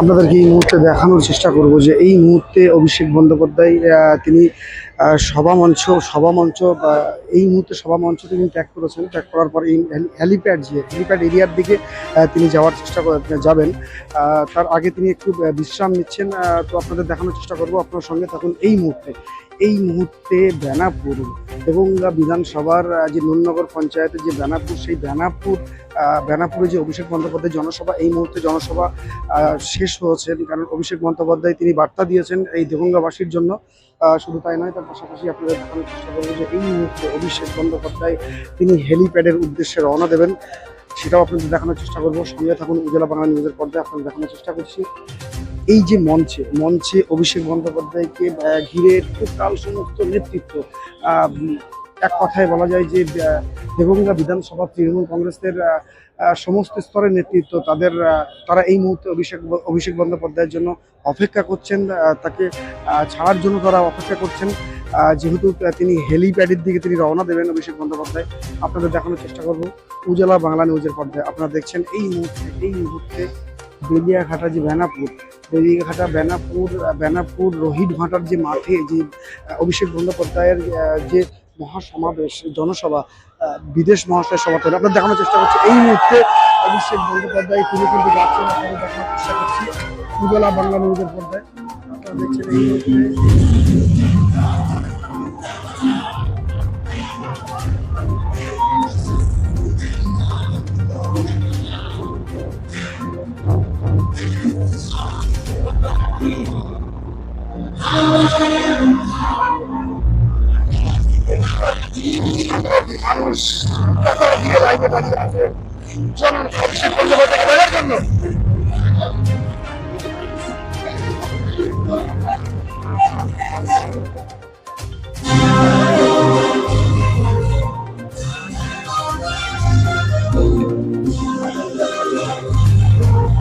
আপনাদেরকে এই মুহূর্তে দেখানোর চেষ্টা করব যে এই মুহূর্তে অভিষেক বন্দ্যোপাধ্যায় তিনি সভামঞ্চ বা এই মুহূর্তে সভামঞ্চ তিনি ত্যাগ করেছেন। ত্যাগ করার পর এই হেলিপ্যাড এরিয়ার দিকে তিনি যাওয়ার চেষ্টা যাবেন। তার আগে তিনি একটু বিশ্রাম নিচ্ছেন। তো আপনাদের দেখানোর চেষ্টা করব, আপনার সঙ্গে থাকুন। এই মুহূর্তে বেনাপুর এবং বিধানসভার যে নুননগর পঞ্চায়েতের যে বেনাপুর, সেই বেনাপুরে যে অভিষেক বন্দ্যোপাধ্যায় জনসভা, এই মুহূর্তে জনসভা শেষ হয়েছে। কারণ অভিষেক বন্দ্যোপাধ্যায় তিনি বার্তা দিয়েছেন এই দেগঙ্গাবাসীর জন্য। শুধু তাই নয়, তার পাশাপাশি আপনাদের দেখানোর চেষ্টা করবো যে এই মুহূর্তে অভিষেক বন্দ্যোপাধ্যায় তিনি হেলিপ্যাডের উদ্দেশ্যে রওনা দেবেন, সেটাও আপনাদের দেখানোর চেষ্টা করবো। সঙ্গে থাকুন উজালা বাংলা নিউজের পর্দায় আপনাদের দেখানোর চেষ্টা করছি। এই যে মঞ্চে অভিষেক বন্দ্যোপাধ্যায়কে ঘিরে টোটাল সমস্ত নেতৃত্ব, এক কথায় বলা যায় যে দেগঙ্গা বিধানসভা তৃণমূল কংগ্রেসের সমস্ত স্তরের নেতৃত্ব তারা এই মুহূর্তে অভিষেক বন্দ্যোপাধ্যায়ের জন্য অপেক্ষা করছেন। তাকে ছাড়ার জন্য তারা অপেক্ষা করছেন, যেহেতু তিনি হেলিপ্যাডের দিকে তিনি রওনা দেবেন অভিষেক বন্দ্যোপাধ্যায়। আপনাদের দেখানোর চেষ্টা করব উজালা বাংলা নিউজের পর্দায়। আপনারা দেখছেন এই মুহূর্তে বেলিয়াঘাটা যে বেনাপুর রোহিত ভাটার যে মাঠে যে অভিষেক বন্দ্যোপাধ্যায়ের যে মহাসমাবেশ জনসভা, বিদেশ মহাশয় সভাতে আপনার দেখানোর চেষ্টা করছি। এই মুহূর্তে অভিষেক বন্দ্যোপাধ্যায় তিনি কিন্তু যাচ্ছেন, আপনাদের দেখানোর চেষ্টা করছি উজালা বাংলা নিউজের পর্দায়। আপনারা দেখছেন এই মানুষ দাঁড়িয়ে আছে অভিষেক বন্দ্যোপাধ্যায়কে দেখার জন্য।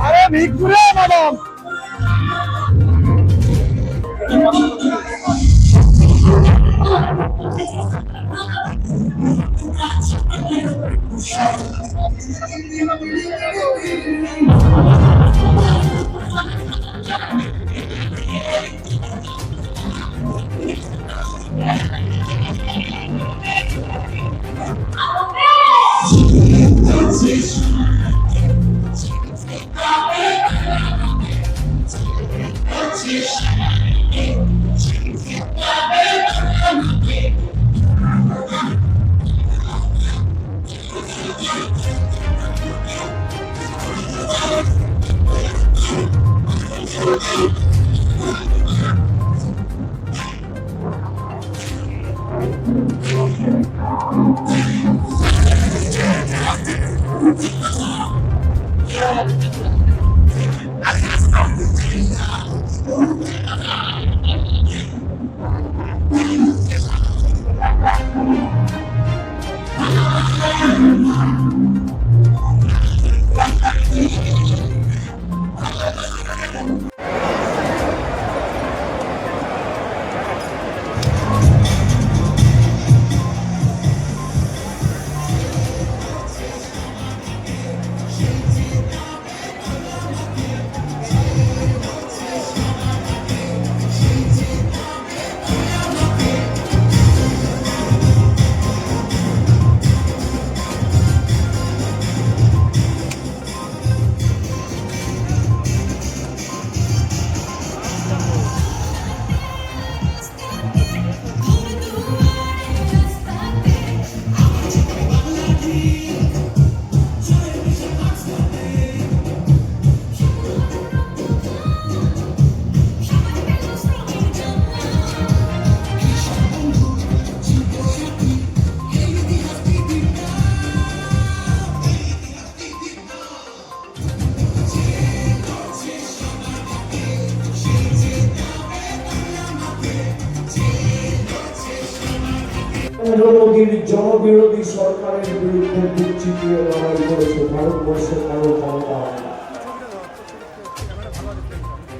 আরে ভিক্টুরে ম্যাডাম, নরেন্দ্র মোদীর জনবিরোধী সরকারের বিরুদ্ধে বুক চিতিয়ে লড়াই করেছে। ভারতবর্ষের কারোর ক্ষমতা হয়নি,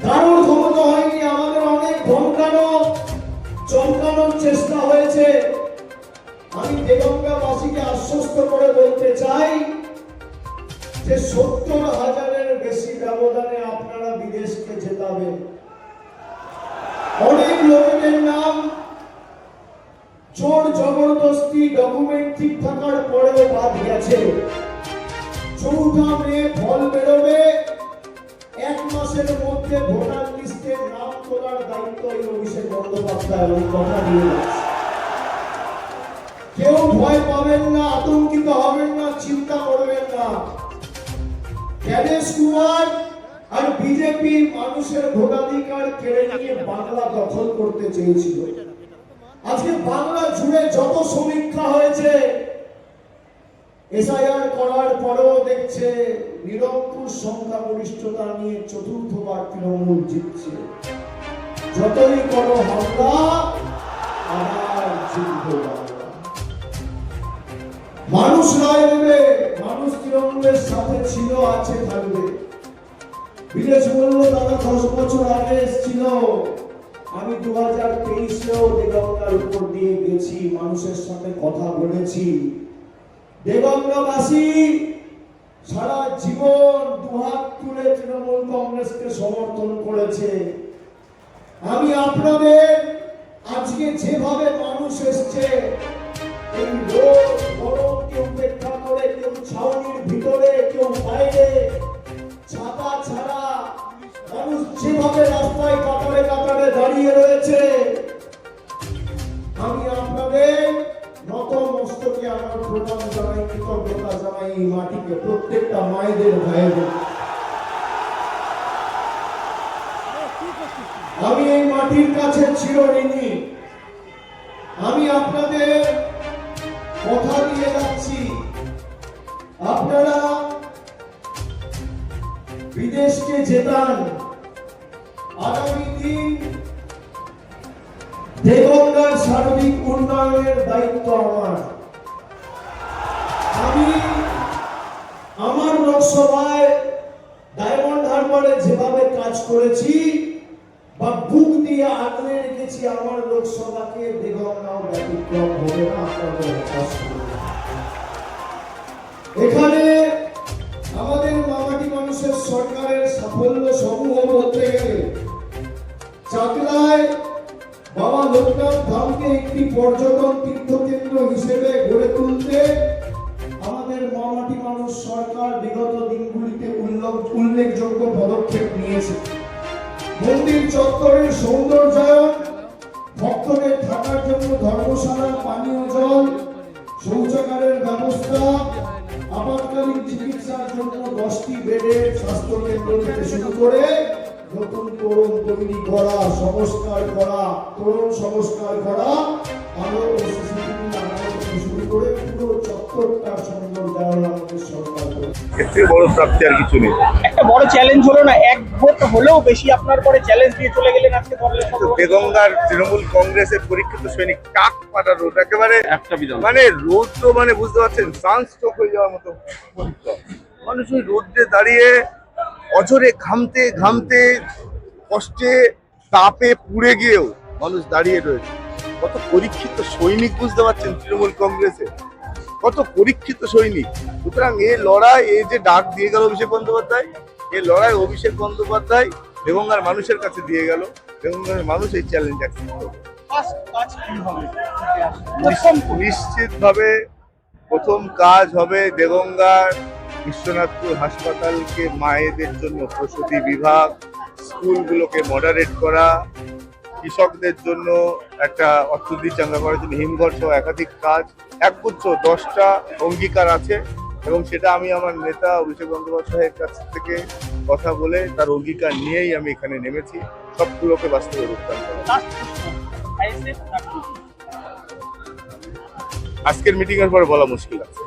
কারোর ক্ষমতা হয়নি। আমাদের অনেক ধমকানো চমকানোর চেষ্টা হয়েছে। আমি দেগঙ্গাবাসীকে আশ্বস্ত করে বলতে চাই যে 70,000-এর বেশি ব্যবধানে আপনারা বিদেশকে জেতাবেন। অনেক লোকের নাম জোর জবরদস্তি ডকুমেন্ট ঠিক থাকার পরেও বাদ গেছে। 4 মে ফল বেরোবে, 1 মাসের মধ্যে ভোটার লিস্টে নাম তোলার দায়িত্ব এই অভিষেক বন্দ্যোপাধ্যায় কথা দিয়ে যাচ্ছে। কেউ ভয় পাবেন না, আতঙ্কিত হবেন না, চিন্তা করবেন না। জ্ঞানেশ কুমার আর বিজেপি মানুষের ভোটাধিকার কেড়ে নিয়ে বাংলা দখল করতে চেয়েছিল। আজকে বাংলা জুড়ে যত সমীক্ষা হয়েছে, এসআইআর করার পরেও দেখছে নিরঙ্কুশ সংখ্যাগরিষ্ঠতা নিয়ে চতুর্থবার তৃণমূল জিতছে। যতই করো হামলা আবার জিতবে বাংলা। মানুষ রায় দেবে, মানুষ তৃণমূলের সাথে ছিল, আছে, থাকবে। বিদেশ বলল দাদা 10 বছর আগে এসেছিল, আমি 2023-এও দেগঙ্গার উপর দিয়ে গেছি, মানুষের সাথে কথা বলেছি। দেগঙ্গাবাসী সারা জীবন দুহাত তুলে তৃণমূল কংগ্রেসকে সমর্থন করেছে। আমি আপনাদের আজকে যেভাবে মানুষ এসছে, এই রোদ গরমকে উপেক্ষা করে, কেউ ছাউনির ভিতরে, কেউ বাইরে, ছাতা ছাড়া মানুষ যেভাবে রাস্তায় কাতারে কাতারে দাঁড়িয়ে রয়েছে, আমি আপনাদের নত মস্তকে আমার প্রণাম জানাই, কৃতজ্ঞতা জানাই এই মাটিকে, প্রত্যেকটা মায়েদের ভাইদের। আমি এই মাটির কাছে চিরঋণী। আমি আপনাদের কথা দিয়ে যাচ্ছি, আপনারা বিদেশকে জেতান। আগামী দিন দেগঙ্গার সার্বিক উন্নয়নের দায়িত্ব আমার। আমি আমার লোকসভায় ডায়মন্ড হারবারে যেভাবে কাজ করেছি বা বুক দিয়ে আগলে রেখেছি, আমার লোকসভাকে দেগঙ্গাও ব্যতিক্রম হবে না। আপনাদের হতাশ করবে না। এখানে আমাদের মামাটি মানুষের সরকারের সাফল্য সমূহ বলতে গেলে, চাকলায় বাবা লোকনাথ ধামকে একটি পর্যটন তীর্থকেন্দ্র হিসেবে গড়ে তুলতে আমাদের মামাটি মানুষ সরকার বিগত দিনগুলিতে উল্লেখযোগ্য পদক্ষেপ নিয়েছে। মন্দির চত্বরের সৌন্দর্যায়ন, ভক্তদের থাকার জন্য ধর্মশালা, পানীয় জল, শৌচাগারের ব্যবস্থা, আপাতকালীন চিকিৎসার জন্য 10টি বেডের স্বাস্থ্য কেন্দ্র থেকে শুরু করে নতুন তোরণ তৈরি করা, সংস্কার করা, তোরণ সংস্কার করা, আলো ও সিসিটিভি লাগানো থেকে শুরু করে পুরো চত্বরটার সৌন্দর্যায়ন আমাদের সরকার করেছে। এর থেকে বড় প্রাপ্তি আর কিছু নেই। একটা বড় চ্যালেঞ্জ হলো না, 1 ভোট হলেও বেশি আপনার পরে চ্যালেঞ্জ দিয়ে চলে গেলেন আজকে দলের সঙ্গে। দেগঙ্গার তৃণমূল কংগ্রেসের পরীক্ষিত সৈনিক কাক পাটা রোড, একেবারে একটা বিধান, মানে রোদ তো মানে বুঝতে পারছেন সানস্ট্রোক হয়ে যাওয়ার মতো পরীক্ষা। মানুষ ওই রোদ্রে দাঁড়িয়ে অঝরে ঘামতে ঘামতে কষ্টে তাপে পুড়ে গিয়েও মানুষ দাঁড়িয়ে রয়েছে। কত পরীক্ষিত সৈনিক বুঝতে পারছেন তৃণমূল কংগ্রেসে, কত পরীক্ষিত সৈনিক। সুতরাং এই লড়াই, এই যে ডাক দিয়ে গেল অভিষেক বন্দ্যোপাধ্যায়, এই লড়াই অভিষেক বন্দ্যোপাধ্যায় দেগঙ্গার মানুষের কাছে দিয়ে গেল। দেগঙ্গার মানুষ এই চ্যালেঞ্জ অ্যাকসেপ্ট করবে। নিশ্চিতভাবে প্রথম কাজ হবে দেগঙ্গার বিশ্বনাথপুর হাসপাতালকে মায়েদের জন্য প্রসূতি বিভাগ, স্কুলগুলোকে মডারেট করা, কৃষকদের জন্য একটা অর্থনীতি চাঙ্গা করার জন্য হিমঘর সহ একাধিক কাজ, একগুচ্ছ 10টা অঙ্গীকার আছে এবং সেটা আমি আমার নেতা অভিষেক বন্দ্যোপাধ্যায়ের কাছ থেকে কথা বলে তার অঙ্গীকার নিয়েই আমি এখানে নেমেছি, সবগুলোকে বাস্তবে রূপায়ণ করা। আজকের মিটিং এর পরে বলা মুশকিল আছে।